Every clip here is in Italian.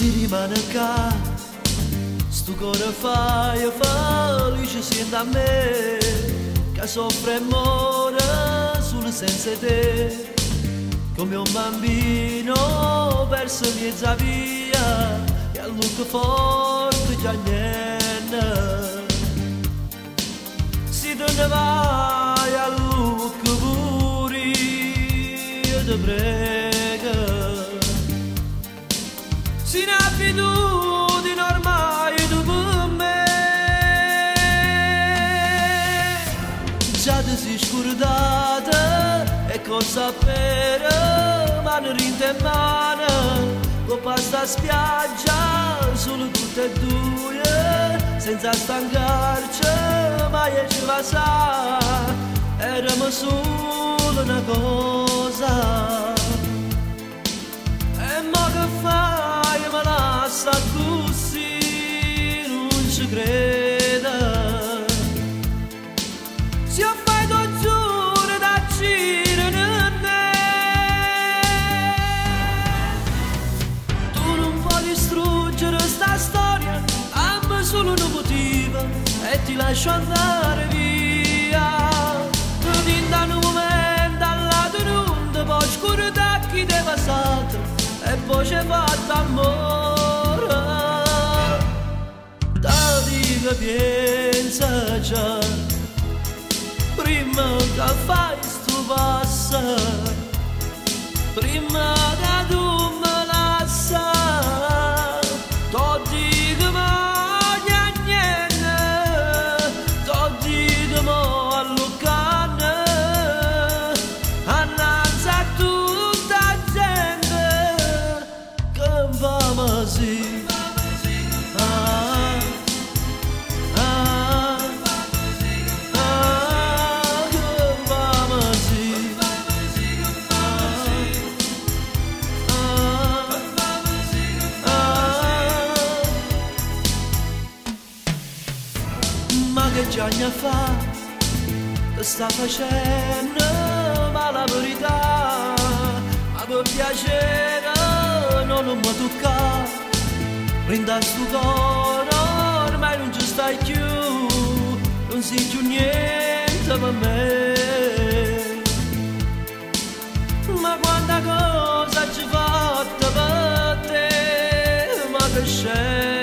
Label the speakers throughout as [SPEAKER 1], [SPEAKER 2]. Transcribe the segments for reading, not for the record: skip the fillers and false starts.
[SPEAKER 1] si rimane qua, sto cuore fai felice sento a me, che soffre e muore solo senza te, come un bambino perso mezza via, e a lungo forte già niente. Si te ne vai a lungo pure, io ti prego. Si un'abitudine ormai tu per me, già ti sei scordata e cosa sapere, mano in mano, con pasta spiaggia, solo tutte e due, senza stancarci, mai ci va sa, eravamo solo una cosa, e mo che fai? Ma lascia così, non ci creda. Se io fai tu giuro da girare me, tu non puoi distruggere sta storia, amo solo un motivo e ti lascio andare via. Tu da un momento all'altro non ti puoi scordare chi ti è passato e poi c'è fatto amore, da dico pensa già, prima che fai sto passo, prima che tu me lasci, ti dico ma niente, ti dico ma all'ucane, annanzi a tutta gente, che va così. Ma che già ne fa, ti sta facendo, ma la verità, ma per piacere non mi tocca, brinda sto cuore, ormai non ci stai più, non sei più niente per me, ma quanta cosa ci fatta per te, ma che scema.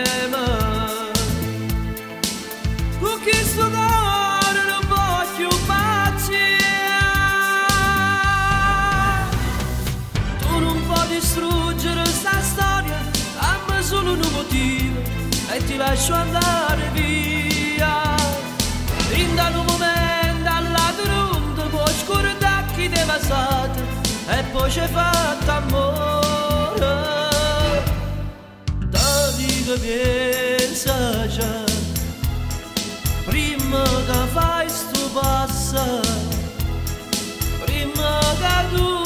[SPEAKER 1] Questo cuore non voglio pace, tu non puoi distruggere sta storia, amo solo un motivo e ti lascio andare via. In un momento all'altro non ti puoi scordare chi ti è passato e poi c'è fatto amore, ti dico pensa già, prima che fai sto passo, prima che tu